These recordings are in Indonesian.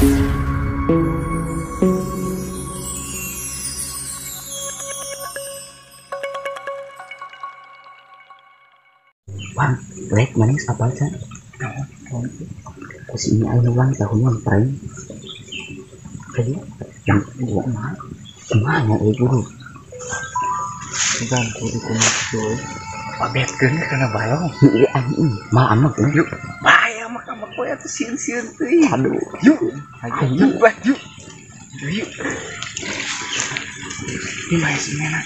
Bang, lek manis apa aja? Terus ini ayo bang, tahunnya prank. Jadi yang gua mah semuanya guru. Bang, kudu kumaha tuh. Pabetkeun kana balong. Iya anjing, mah anak ya. Yuk, bae amak gue atuh sieun-sieun teuing. Aduh, Yuk, ayo bah, yuk. Yuk. Di mana sih mana?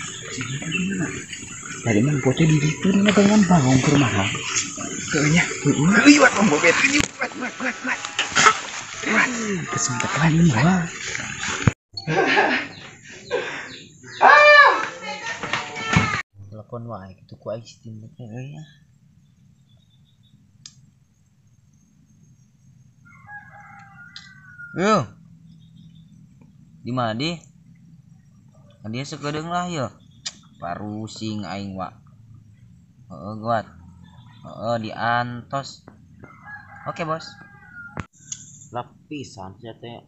dari mana foto di situ nih dengan balong ke rumah. Kayaknya, liwat pembobetkeun yuk. Buat. Kesempatan ini bang. Telepon wae gitu ku aing Steam ya. Yo. Di mana di? Dia sekedeung lah ya. Parusing aing wa. Heeh guat. Heeh diantos. Oke, Bos. Lapisan sia teh.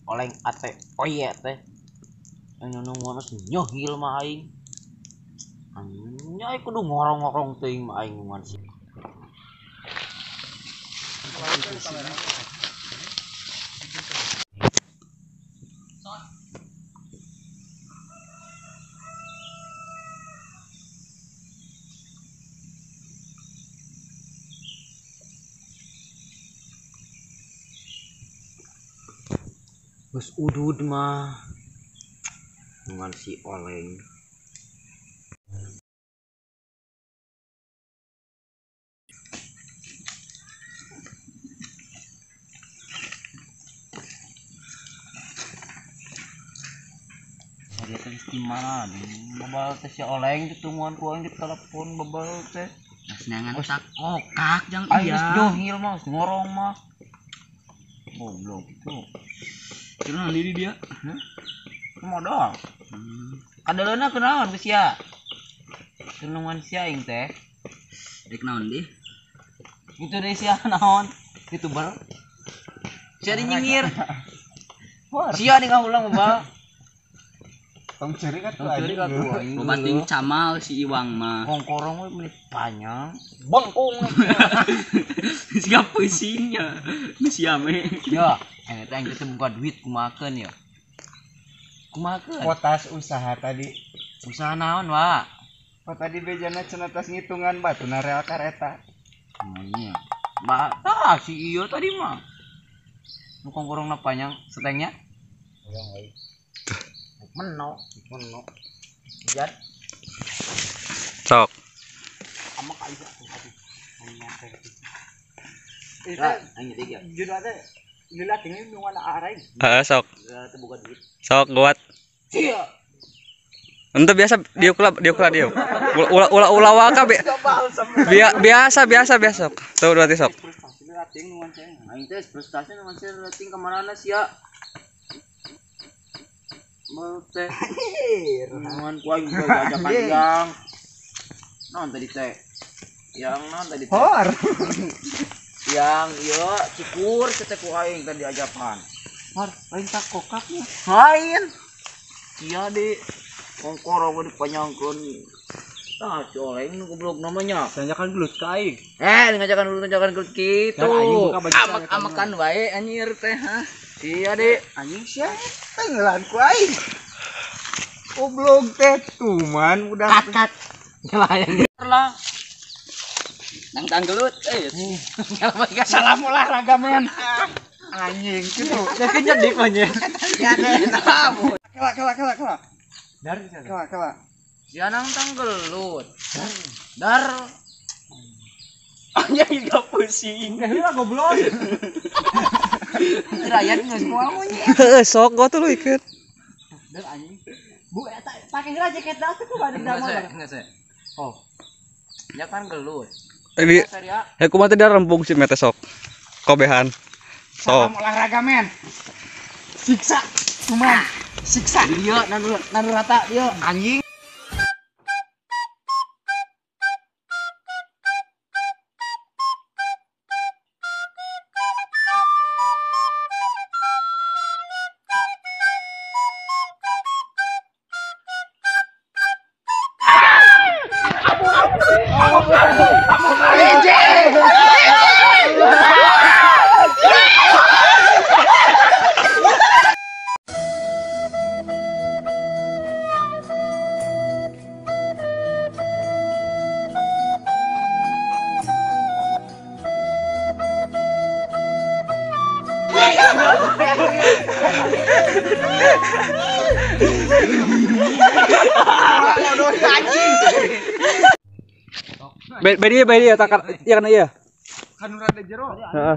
Oleng ate oye teh. Anu ngurus nyohil mah aing. Nya kudu ngorong-ngorong teuing mah aing mun sih. Bos udud mah dengan si oleng. Saya teh di mana? Babal teh si oleng ditungguan ku aing di telepon babal teh. Senangan tak kokak jang Aing geus iya. nyohil mah ngorong mah. Goblok itu. Kenal diri dia. Modal. Kadaleuna kenaon geus sia? Kenungan sia aing teh. Dek naon di? Itu deh sia naon? YouTuber. Sia di nyingir. Sia nih ngahulang babal. Tong ceri kan Tong ceri ka tuh aing. Bobating camal si Iwang mah. Kongkorong we menit panjang. Bengkung. Siap pusingnya. Geus siame. Ya, eta aing teh buka duit kumakeun ya. Kumakeun? potas usaha tadi. Usaha naon, Wa? Oh tadi bejana cenah tos ngitungan batuna rel kareta. Namanya. Tah si ieu tadi mah. Nu kongkorongna panjang setengnya. Urang euy. Meno. Jad. Sok. Amak aja tadi. Itu Aing tiga. judul teh lila tinggal nu mana araing. Sok. Teu boga duit. Sok kuat. Sia. Ente biasa dia. Ulah waka biasa sok. Tuh berarti sok. Frustasi rating nu mancing. Aing teh frustasi nu mancing rating ka manana sia. Mau teh. Nuan ku aing ajakan yang. Naon tadi teh? Yang naon tadi teh? Hor. Yang ieu cukur teh ku aing tadi ajakan. Hor, lain tak kokaknya. Lain. Sia di kongkorong we dipanyangkeun. Tah coleng nu goblok namanya. Tanyakan dulu ke aing. Ngajakan gelut kitu. Dan anjing buka baju Amak-amakan wae anjir teh ha. Sia di Anjing sia tenggelan ku aing. Goblok teh tuman udah kat. Nyalayan lah. Nang tanggelut salam olahraga men. Anjing kitu. Ya kejedik anjing. Ya deh namu. Kela. Dari sana. Kela. Sia nang tanggelut. Dar. anjing gak pusing. Heula goblok. Rakyat geus moal monyet. Heeh, sok gua tuh lu ikut. Dar anjing. Bu eta pakai heula jaket dah tuh balik da motor. Geus. Oh. Ya kan gelut. Ini kumaha teh rempung si mete sok. Kobehan. Sok. Salam olahraga men. Siksa. Cuman siksa. Dia nanu rata dia anjing. Bedi ya takar ya kan iya. Kan rada jero. Heeh.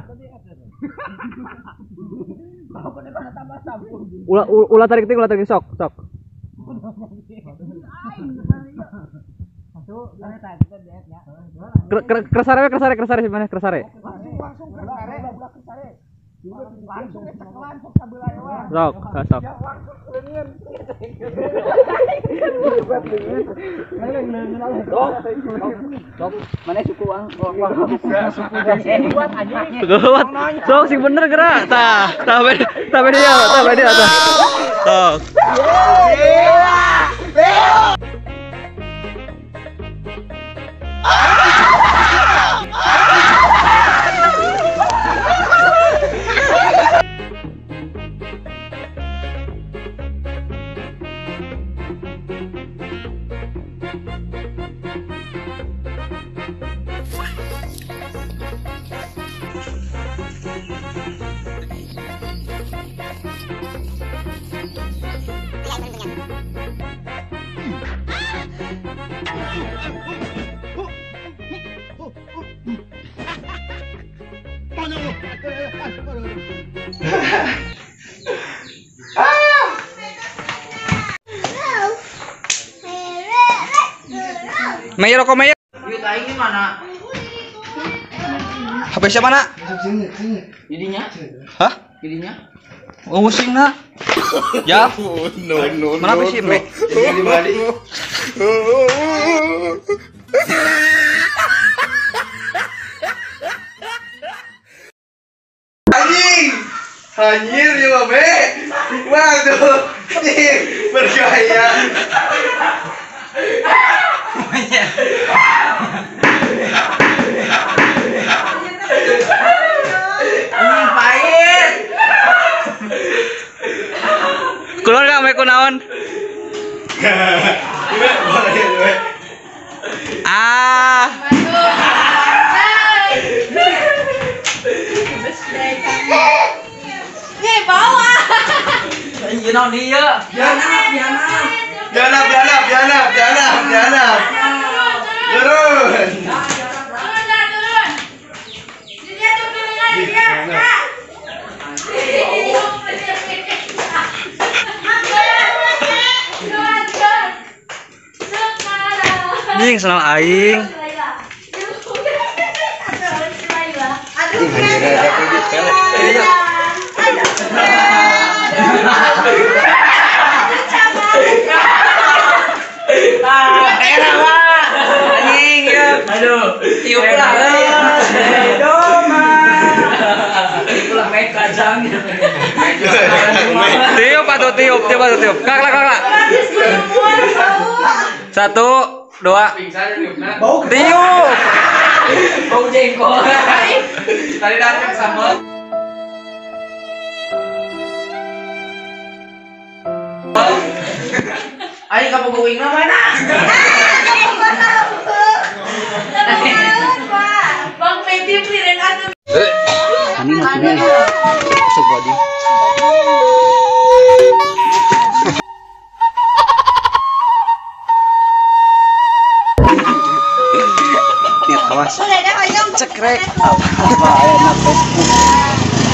Ulah tarik sok. Kersare mana kersare? Sok. Mana suku ang Gawat. Sok sing bener gerak. Tah beda dia. Sok. Mayor rokok Mayor. Duit aing di mana? HP siapa nak? Jadinya? Hah? Jadinya? Oh sing nak. Ya. No. Mana HP sih Mek? Di balik. Anjir ya Be. Waduh. Bergaya. Pahit. Keluar gak Mek kunaon? Anjir naon ieu? Janab. Turun. Anjing senang aing. Anjing ya. Aduh, tiup lah. Ulah main kajang. Tiup. Kakak. 1, 2. Tiup. Bau jengkol. Tadi datang sambal. Ayo kamu going mana? Bang Medi piring atuh. Ani maksudnya masuk body. Lihat awas. Cekrek.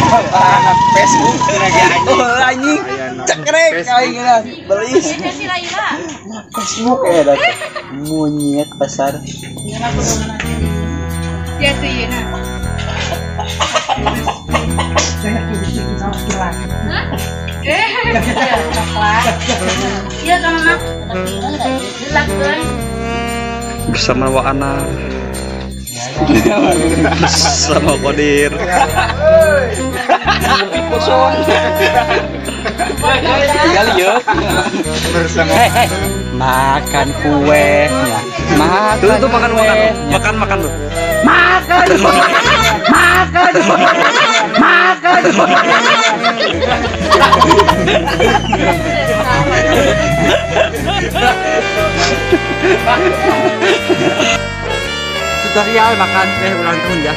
Apa anak Facebook lagi anjing. Cekrek aing beli. Facebook ya dah. Monyet pasar. Ya tuh ya nah. Iya kan mak. Bersama Wa'ana. Sama Kodir. Tinggal yuk. Bersama. Makan kue. Tuh makan tuh. Tutorial makan ulang tahun ya.